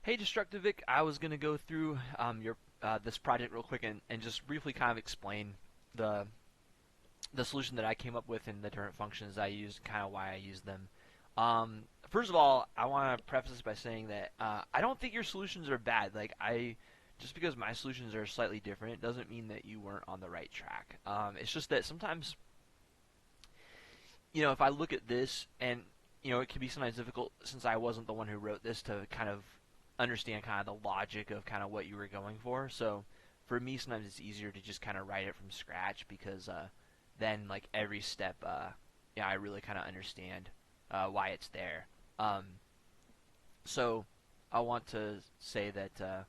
Hey, Destructivic, I was going to go through your this project real quick and just briefly kind of explain the the solution that I came up with and the different functions I used, kind of why I used them. First of all, I want to preface this by saying that I don't think your solutions are bad. Just because my solutions are slightly different doesn't mean that you weren't on the right track. It's just that sometimes, if I look at this and it can be sometimes difficult since I wasn't the one who wrote this to kind of understand kind of the logic of kind of what you were going for. So for me, sometimes it's easier to just kind of write it from scratch because then like every step, yeah, I really kind of understand why it's there. Um, so I want to say that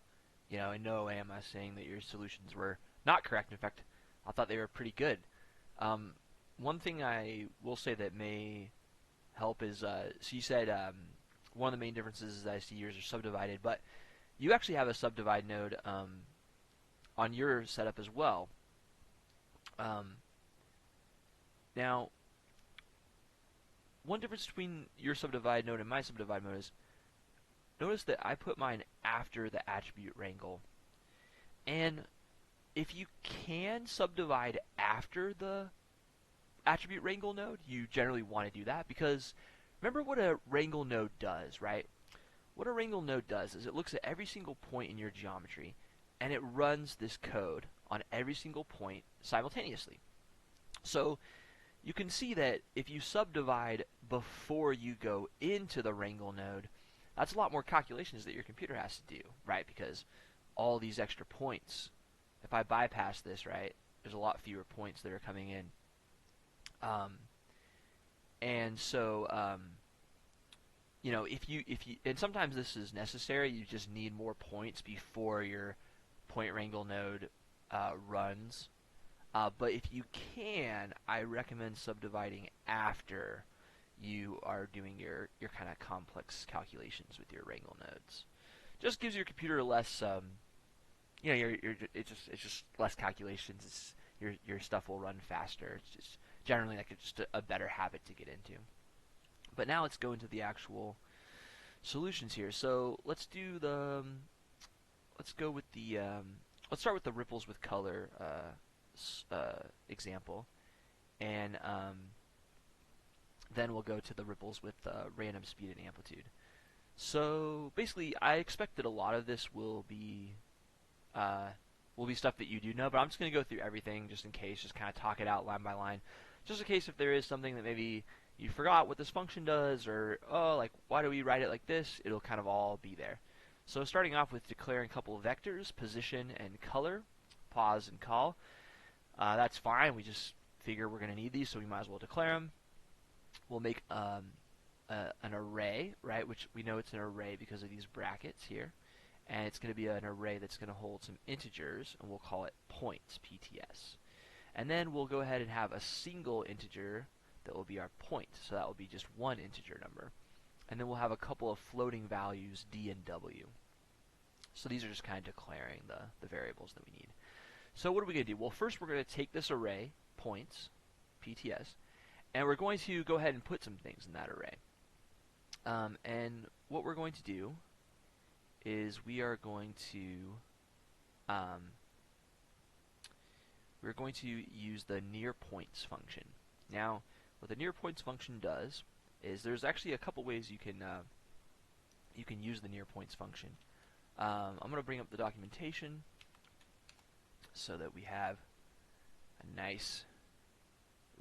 in no way am I saying that your solutions were not correct. In fact, I thought they were pretty good. Um, One thing I will say that may help is so you said one of the main differences is I see yours are subdivided, but you actually have a subdivide node on your setup as well. Um, Now, one difference between your subdivide node and my subdivide node is notice that I put mine after the attribute wrangle. And if you can subdivide after the attribute wrangle node, you generally want to do that because remember what a wrangle node does, right? What a wrangle node does is it looks at every single point in your geometry and it runs this code on every single point simultaneously. So you can see that if you subdivide before you go into the wrangle node, that's a lot more calculations that your computer has to do, right? Because all these extra points, if I bypass this, right, there's a lot fewer points that are coming in. Um, and so, if you, and sometimes this is necessary, you just need more points before your point wrangle node runs. But if you can, I recommend subdividing after you are doing your kind of complex calculations with your wrangle nodes. Just gives your computer less, it's just less calculations. Your stuff will run faster. It's just generally like it's just a better habit to get into. But now let's go into the actual solutions here. So let's go with let's start with the ripples with color example, and then we'll go to the ripples with random speed and amplitude. So basically, I expect that a lot of this uh, will be stuff that you do know, but I'm just going to go through everything just in case, just kind of talk it out line by line, just in case if there is something that maybe you forgot what this function does, or oh, like why do we write it like this? It'll kind of all be there. So starting off with declaring a couple of vectors, position and color, pause and call. That's fine. We just figure we're going to need these, so we might as well declare them. We'll make an array, right? Which we know it's an array because of these brackets here. And it's going to be an array that's going to hold some integers, and we'll call it points, PTS. And then we'll go ahead and have a single integer that will be our point. So that will be just one integer number. And then we'll have a couple of floating values, D and W. So these are just kind of declaring the variables that we need. So what are we going to do? Well, first we're going to take this array, points, PTS, and we're going to go ahead and put some things in that array. And what we're going to do is um, we're going to use the near points function. Now, what the near points function does is there's actually a couple ways you can use the near points function. I'm going to bring up the documentation so that we have a nice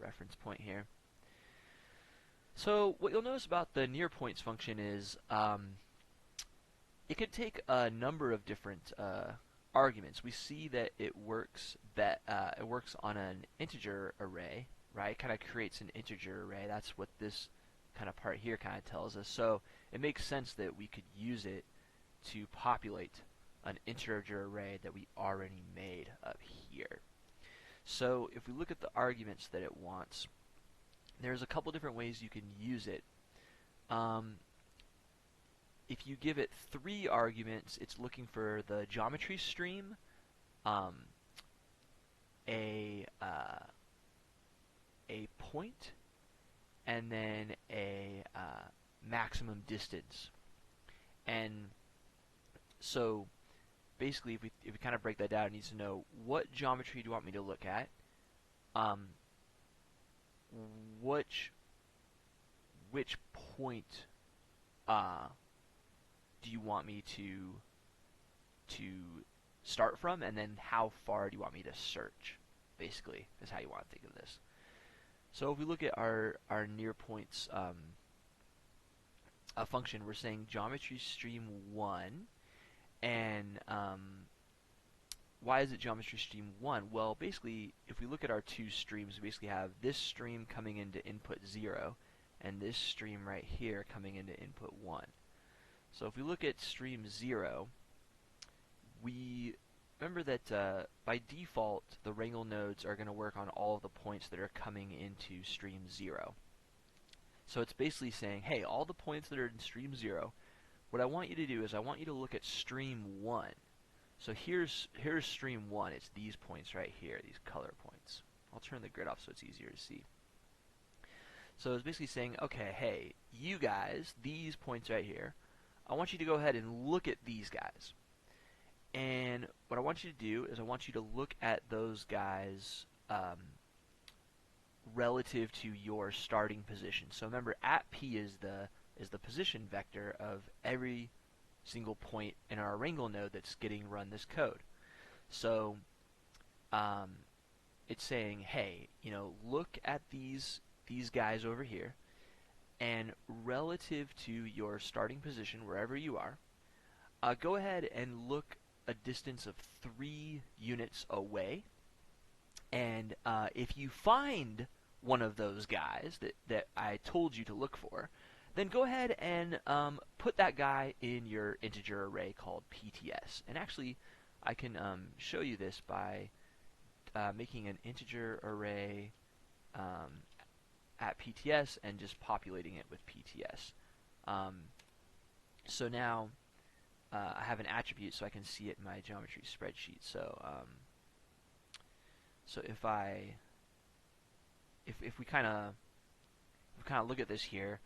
reference point here. So what you'll notice about the near points function is it could take a number of different arguments. We see that it works on an integer array, right? Kind of creates an integer array. That's what this kind of part here kind of tells us. So it makes sense that we could use it to populate an integer array that we already made up here. So if we look at the arguments that it wants, there's a couple different ways you can use it. If you give it 3 arguments, it's looking for the geometry stream, um, a point, and then a maximum distance. And So basically, if we kind of break that down, it needs to know what geometry do you want me to look at, um, which which point uh, do you want me to start from, and then how far do you want me to search? Basically, is how you want to think of this. So if we look at our near points a function, we're saying geometry stream 1, and why is it geometry stream 1? Well, basically, if we look at our two streams, we basically have this stream coming into input 0, and this stream right here coming into input 1. So if we look at stream 0, we remember that by default, the wrangle nodes are going to work on all of the points that are coming into stream 0. So it's basically saying, hey, all the points that are in stream 0, what I want you to do is I want you to look at stream 1. So here's stream 1. It's these points right here, these color points. I'll turn the grid off so it's easier to see. So it's basically saying, okay, hey, you guys, these points right here, I want you to go ahead and look at these guys. And what I want you to do is I want you to look at those guys relative to your starting position. So remember, at P is the position vector of every single point in our wrangle node that's getting run this code. So it's saying, hey, look at these guys over here, and relative to your starting position, wherever you are, go ahead and look a distance of 3 units away. And if you find one of those guys that I told you to look for, then go ahead and put that guy in your integer array called PTS. And actually, I can show you this by making an integer array at PTS and just populating it with PTS. So now I have an attribute so I can see it in my geometry spreadsheet. So so if we kind of look at this here,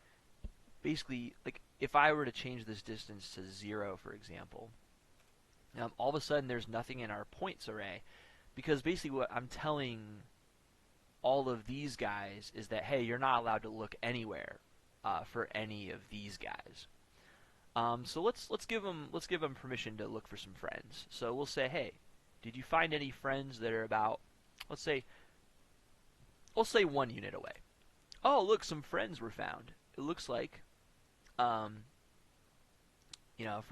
basically, like if I were to change this distance to 0, for example, all of a sudden there's nothing in our points array, because basically what I'm telling all of these guys is that, hey, you're not allowed to look anywhere for any of these guys. So let's give them permission to look for some friends. So we'll say, hey, did you find any friends that are about, let's say 1 unit away? Oh, look, some friends were found. It looks like, for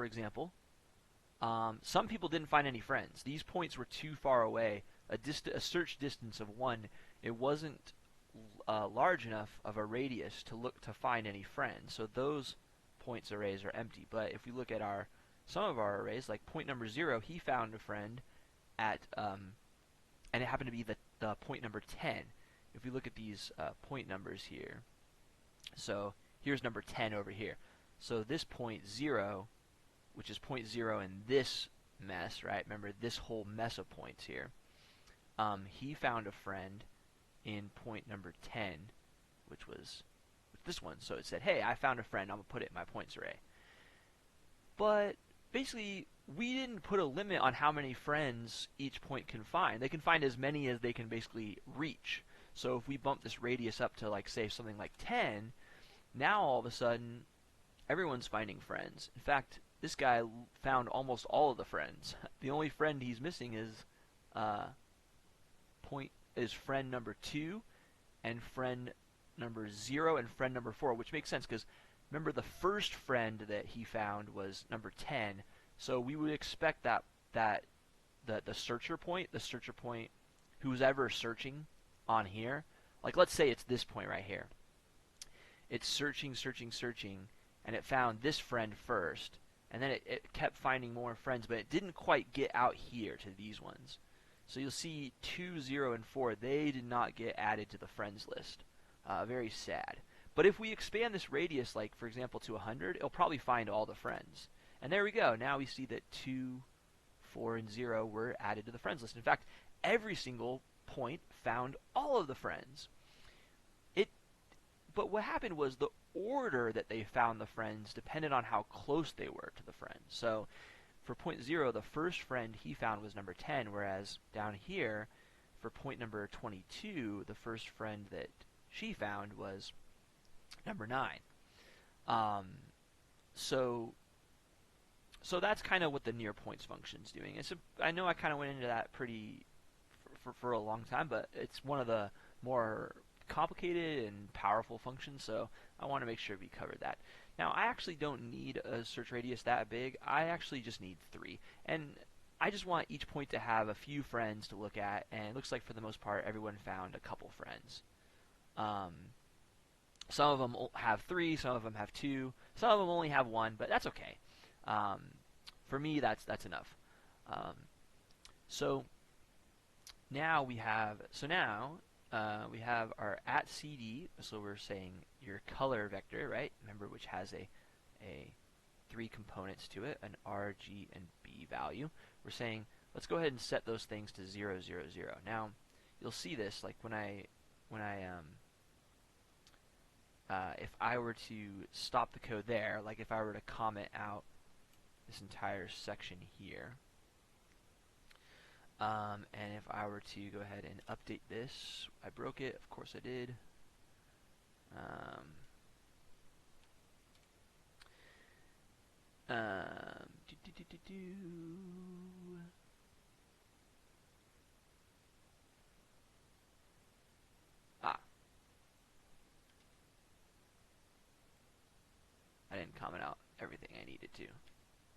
example, some people didn't find any friends. These points were too far away. A search distance of 1. It wasn't large enough of a radius to find any friends. So those points arrays are empty. But if we look at some of our arrays, like point number 0, he found a friend at and it happened to be the point number 10. If we look at these point numbers here, so here's number 10 over here. So this point 0, which is point 0 in this mess, right? Remember this whole mess of points here. He found a friend in point number 10, which was this one. So it said, hey, I found a friend. I'm going to put it in my points array. But basically, we didn't put a limit on how many friends each point can find. They can find as many as they can basically reach. So if we bump this radius up to, like, say, something like 10, now all of a sudden, everyone's finding friends. In fact, this guy found almost all of the friends. The only friend he's missing is friend number 2 and friend number 0 and friend number 4, which makes sense because remember the first friend that he found was number 10, so we would expect that the searcher point who's ever searching on here, like let's say it's this point right here, it's searching, and it found this friend first, and then it kept finding more friends, but it didn't quite get out here to these ones. So you'll see 2, 0, and 4, they did not get added to the friends list. Very sad. But if we expand this radius, like for example to 100, it'll probably find all the friends. And there we go. Now we see that 2, 4, and 0 were added to the friends list. In fact, every single point found all of the friends. But what happened was the order that they found the friends depended on how close they were to the friends. So for point 0, the first friend he found was number 10, whereas down here, for point number 22, the first friend that she found was number 9. Um, so so that's kind of what the near points function is doing. I know I kind of went into that pretty for a long time, but it's one of the more complicated and powerful functions, so I want to make sure we covered that. Now, I actually don't need a search radius that big. I actually just need 3. And I just want each point to have a few friends to look at, and it looks like for the most part everyone found a couple friends. Um, some of them have 3, some of them have 2, some of them only have 1, but that's okay. For me, that's enough. Um, so now we have we have our at CD. So we're saying your color vector, right? Remember, which has a 3 components to it, an R, G, and B value. We're saying let's go ahead and set those things to 0, 0, 0. Now you'll see this like when I if I were to stop the code there, like if I were to comment out this entire section here, and if I were to go ahead and update this, I broke it, of course I did. Do, do, do, do, do. Ah, I didn't comment out everything I needed to.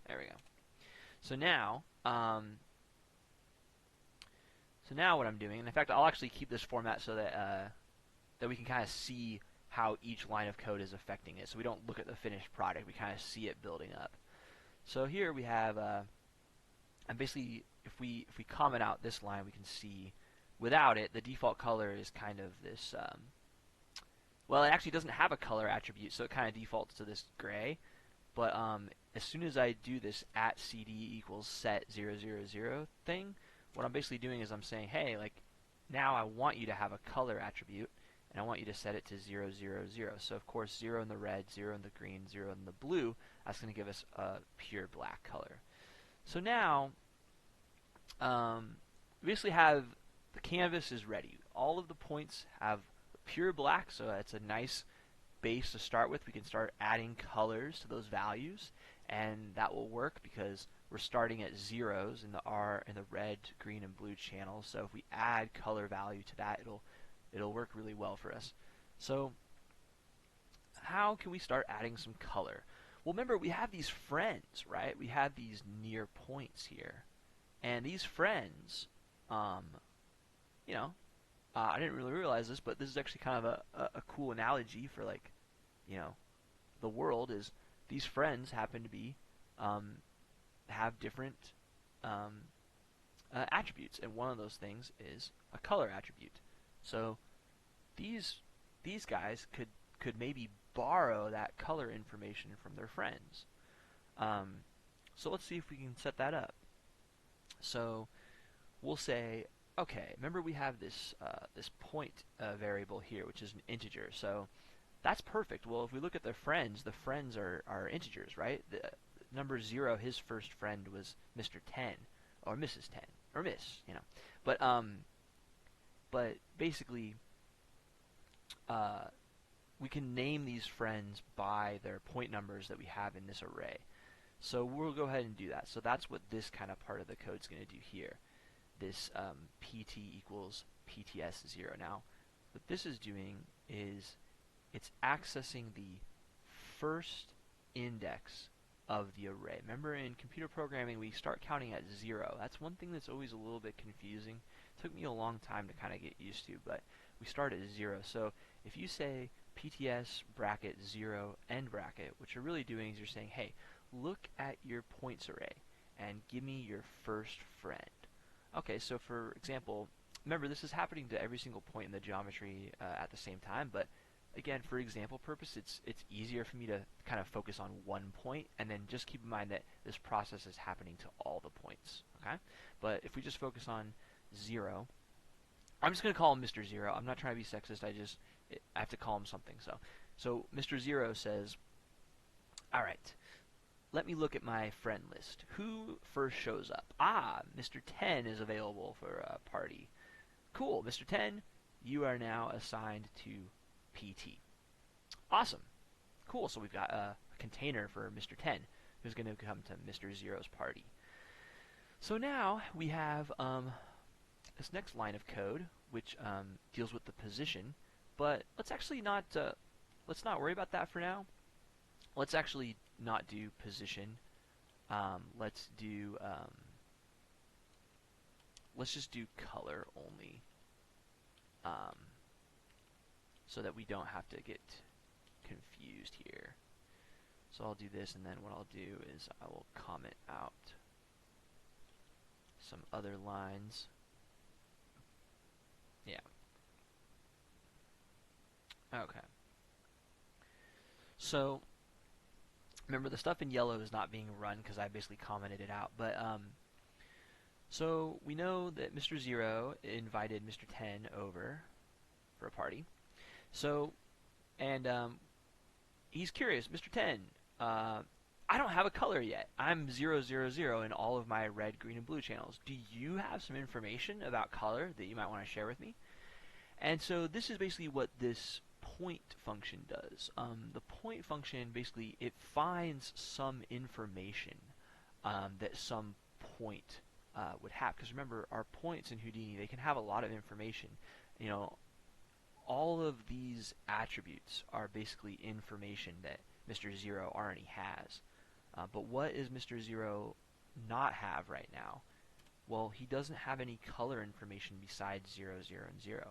There we go. So now, what I'm doing, and in fact, I'll actually keep this format so that that we can kind of see how each line of code is affecting it. So we don't look at the finished product; we kind of see it building up. So here we have, and basically, if we comment out this line, we can see without it, the default color is kind of this. Well, it actually doesn't have a color attribute, so it kind of defaults to this gray. But as soon as I do this at cd equals set 0, 0, 0 thing, what I'm basically doing is I'm saying, hey, like now I want you to have a color attribute, and I want you to set it to 0, 0, 0. So of course 0 in the red, 0 in the green, 0 in the blue, that's going to give us a pure black color. So now we basically have the canvas is ready. All of the points have pure black, so that's a nice base to start with. We can start adding colors to those values, and that will work because we're starting at zeros in the R and the red, green, and blue channels. So if we add color value to that, it'll work really well for us. So how can we start adding some color? Well, remember, we have these friends, right? We have these near points here, and these friends, you know, I didn't really realize this, but this is actually kind of a cool analogy for, like, you know, the world is these friends happen to be have different attributes, and one of those things is a color attribute. So these guys could maybe borrow that color information from their friends. So let's see if we can set that up. So we'll say, okay, remember we have this this point variable here, which is an integer. So that's perfect. Well, if we look at the friends are integers, right? The number 0, his first friend was Mr. 10 or Mrs. 10 or Miss, you know. But basically, we can name these friends by their point numbers that we have in this array. So we'll go ahead and do that. So that's what this kind of part of the code is going to do here. This pt equals pts0. Now, what this is doing is it's accessing the first index of the array. Remember, in computer programming, we start counting at 0. That's one thing that's always a little bit confusing. It took me a long time to kind of get used to, but we start at 0. So if you say pts bracket 0 end bracket, what you're really doing is you're saying, hey, look at your points array and give me your first friend. Okay, so for example, remember, this is happening to every single point in the geometry at the same time, but again, for example purpose, it's easier for me to kind of focus on one point, and then just keep in mind that this process is happening to all the points. Okay, but if we just focus on 0, I'm just going to call him Mr. 0. I'm not trying to be sexist. I have to call him something. So Mr. 0 says, all right, let me look at my friend list. Who first shows up? Ah, Mr. 10 is available for a party. Cool, Mr. 10, you are now assigned to PT. Awesome. Cool, so we've got a container for Mr. 10 who's going to come to Mr. Zero's party. So now we have this next line of code, which deals with the position, but let's actually not let's not worry about that for now. Let's actually not do position. Let's just do color only, so that we don't have to get confused here. So I'll do this, and then what I'll do is I will comment out some other lines. Yeah. Okay. So remember, the stuff in yellow is not being run because I basically commented it out. But so we know that Mr. Zero invited Mr. 10 over for a party. So, and he's curious, Mr. 10. I don't have a color yet. I'm 000 in all of my red, green, and blue channels. Do you have some information about color that you might want to share with me? And so this is basically what this point function does. The point function, basically, it finds some information that some point would have. Because remember, our points in Houdini, they can have a lot of information. You know, all of these attributes are basically information that Mr. Zero already has. But what does Mr. Zero not have right now? Well, he doesn't have any color information besides 0, 0, and 0.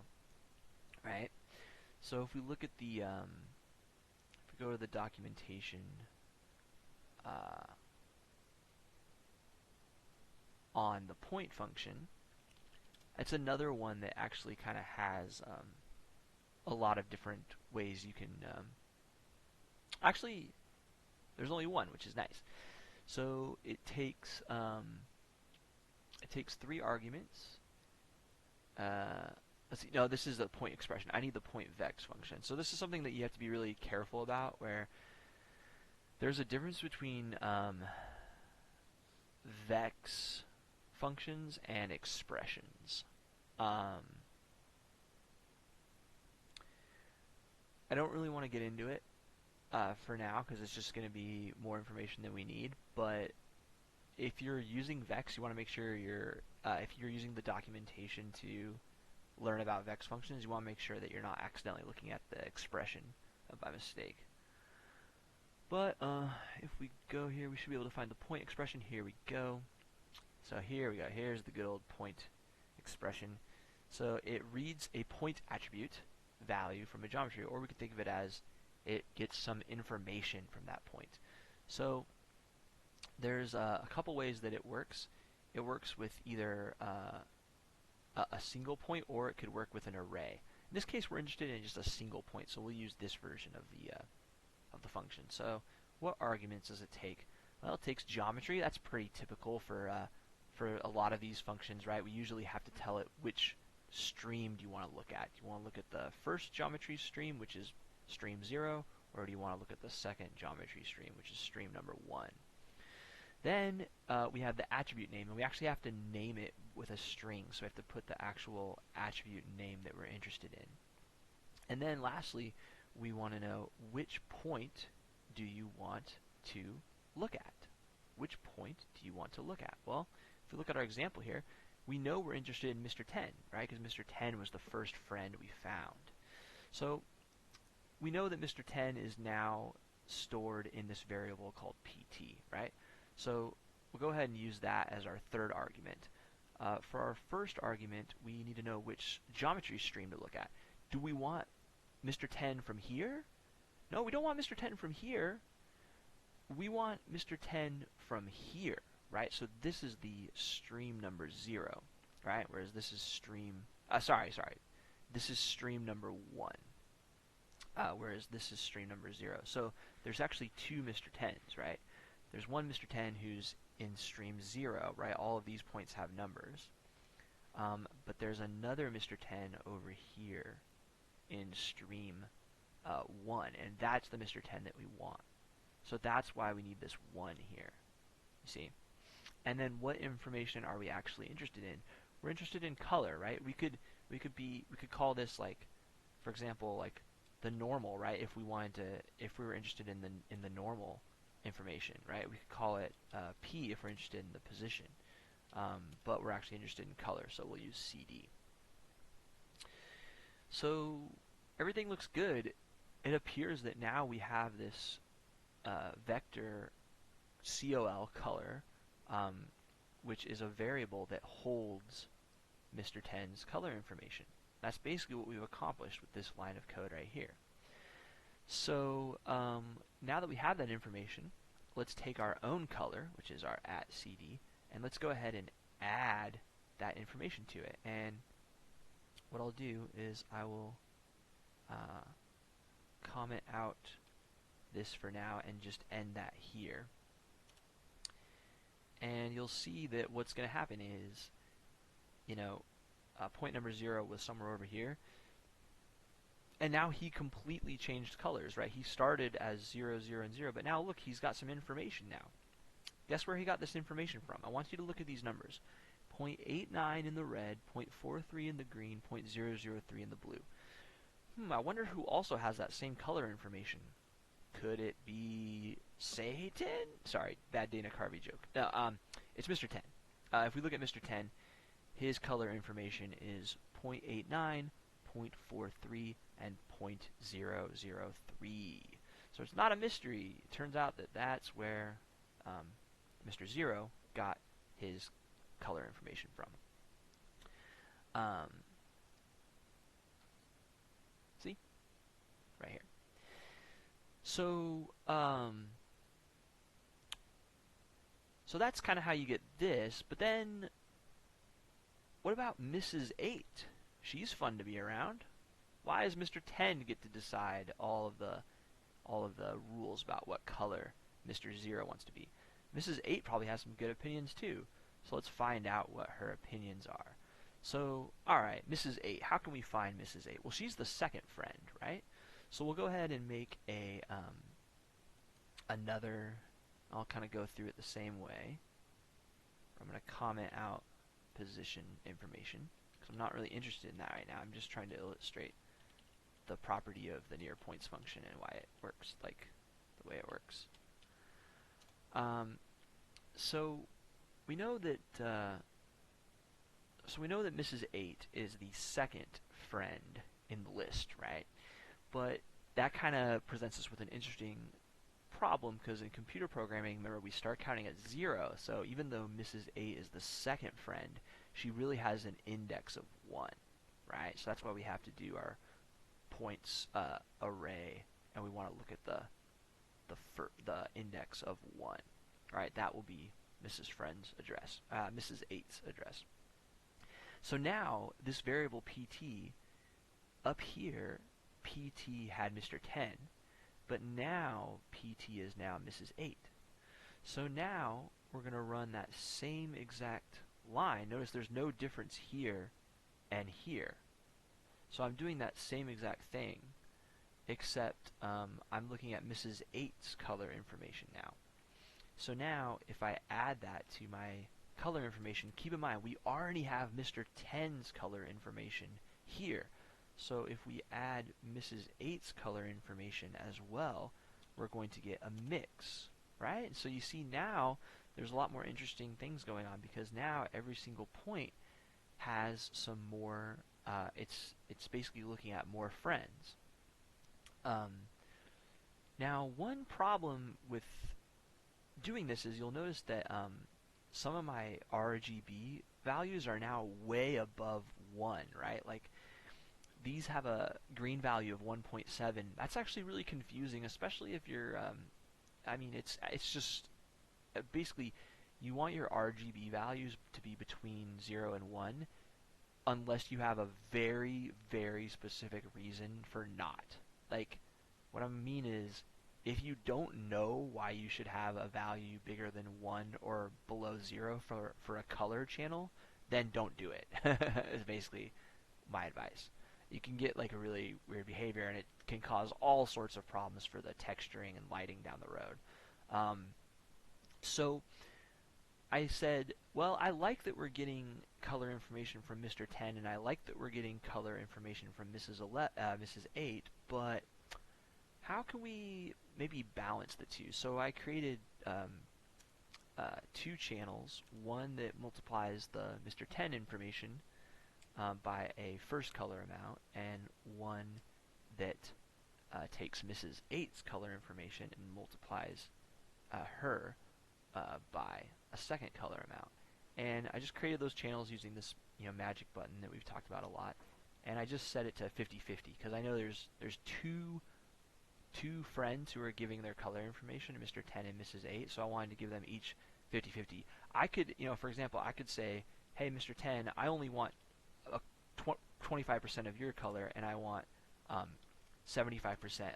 Right? So if we look at the, if we go to the documentation on the point function, it's another one that actually kind of has a lot of different ways you can, actually, there's only one, which is nice. So it takes 3 arguments. Let's see. No, this is the point expression. I need the point vex function. So this is something that you have to be really careful about, where there's a difference between vex functions and expressions. I don't really want to get into it for now, because it's just going to be more information than we need. But if you're using vex, you want to make sure if you're using the documentation to learn about vex functions, you want to make sure that you're not accidentally looking at the expression by mistake. But if we go here, we should be able to find the point expression. Here we go. So here we go. Here's the good old point expression. So it reads a point attribute value from a geometry, or we could think of it as it gets some information from that point. So there's a couple ways that it works. It works with either a single point, or it could work with an array. In this case, we're interested in just a single point, so we'll use this version of the function. So what arguments does it take? Well, it takes geometry. That's pretty typical for a lot of these functions, right? We usually have to tell it which stream do you want to look at. Do you want to look at the first geometry stream, which is stream 0, or do you want to look at the second geometry stream, which is stream number 1? Then we have the attribute name, and we actually have to name it with a string, so we have to put the actual attribute name that we're interested in. And then lastly, we want to know which point do you want to look at? Which point do you want to look at? Well, if we look at our example here, we know we're interested in Mr. 10, right? Because Mr. 10 was the first friend we found. So we know that Mr. 10 is now stored in this variable called PT, right? So we'll go ahead and use that as our third argument. For our first argument, we need to know which geometry stream to look at. Do we want Mr. 10 from here? No, we don't want Mr. 10 from here. We want Mr. 10 from here, right? So this is the stream number 0, right? Whereas this is stream, this is stream number 1. Whereas this is stream number 0. So there's actually 2 Mr. 10s, right? There's one Mr. 10 who's in stream 0, right? All of these points have numbers. But there's another Mr. 10 over here in stream 1, and that's the Mr. 10 that we want. So that's why we need this 1 here, you see. And then what information are we actually interested in? We're interested in color, right? We could call this, like, for example, like the normal, right? If we were interested in the normal information, right? We could call it P if we're interested in the position, but we're actually interested in color, so we'll use CD. So everything looks good. It appears that now we have this vector COL color, which is a variable that holds Mr. 10's color information. That's basically what we've accomplished with this line of code right here. So now that we have that information, let's take our own color, which is our @cd, and let's go ahead and add that information to it. And what I'll do is I will comment out this for now and just end that here. And you'll see that what's going to happen is, point number 0 was somewhere over here, and now he completely changed colors, right? He started as 0, 0, and 0, but now look, he's got some information now. Guess where he got this information from? I want you to look at these numbers. 0.89 in the red, 0.43 in the green, 0.003 in the blue. I wonder who also has that same color information. Could it be Satan? Sorry, bad Dana Carvey joke. No, it's Mr. 10. If we look at Mr. 10, his color information is 0.89, 0.43, and 0.003. So it's not a mystery. It turns out that that's where Mr. 0 got his color information from. See? Right here. So, so that's kind of how you get this, but then what about Mrs. 8? She's fun to be around. Why does Mr. 10 get to decide all of the rules about what color Mr. 0 wants to be? Mrs. 8 probably has some good opinions too. So let's find out what her opinions are. So, alright, Mrs. 8. How can we find Mrs. 8? Well, she's the second friend, right? So we'll go ahead and make another. I'll kind of go through it the same way. I'm going to comment out position information, because I'm not really interested in that right now. I'm just trying to illustrate the property of the near points function and why it works like the way it works. So we know that Mrs. 8 is the second friend in the list, right? But that kind of presents us with an interesting problem, because in computer programming, remember, we start counting at 0. So even though Mrs. 8 is the second friend, she really has an index of 1, right? So that's why we have to do our points array, and we want to look at the index of 1. All right, that will be Mrs. 8's address. So now this variable pt up here, pt had Mr. 10, but now pt is now Mrs. 8. So now we're going to run that same exact line. Notice there's no difference here and here. So I'm doing that same exact thing, except I'm looking at Mrs. 8's color information now. So now if I add that to my color information, keep in mind we already have Mr. 10's color information here. So if we add Mrs. 8's color information as well, we're going to get a mix, right? So you see now there's a lot more interesting things going on, because now every single point has some more, it's basically looking at more friends. Now one problem with doing this is you'll notice that some of my RGB values are now way above 1, right? Like, these have a green value of 1.7. That's actually really confusing, especially if you're, it's just, basically, you want your RGB values to be between 0 and 1, unless you have a very, very specific reason for not. Like, what I mean is, if you don't know why you should have a value bigger than 1 or below 0 for a color channel, then don't do it, is basically my advice. You can get like a really weird behavior, and it can cause all sorts of problems for the texturing and lighting down the road. So I said, well, I like that we're getting color information from Mr. 10, and I like that we're getting color information from Mrs. 8, but how can we maybe balance the two? So I created two channels, one that multiplies the Mr. 10 information by a first color amount, and one that takes Mrs. 8's color information and multiplies her by a second color amount. And I just created those channels using this magic button that we've talked about a lot. And I just set it to 50-50 because I know there's two friends who are giving their color information to Mr. 10 and Mrs. 8, so I wanted to give them each 50-50. I could, for example, I could say, hey, Mr. 10, I only want a 25% of your color, and I want 75%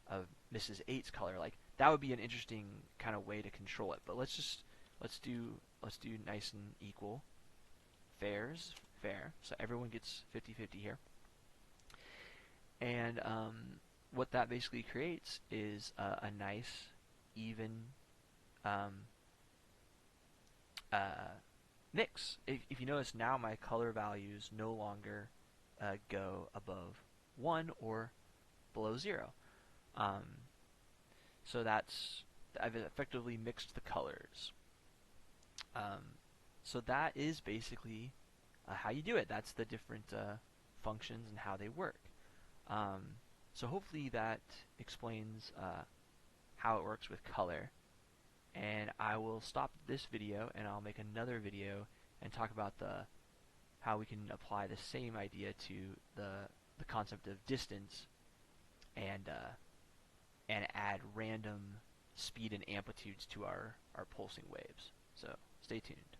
of Mrs. 8's color. Like, that would be an interesting kind of way to control it. But let's do nice and equal. Fair's fair, so everyone gets 50-50 here. And what that basically creates is a nice, even mix. If you notice now, my color values no longer go above 1 or below 0. So I've effectively mixed the colors. So that is basically how you do it. That's the different functions and how they work. So hopefully that explains how it works with color. And I will stop this video and I'll make another video and talk about how we can apply the same idea to the concept of distance and add random speed and amplitudes to our pulsing waves. So stay tuned.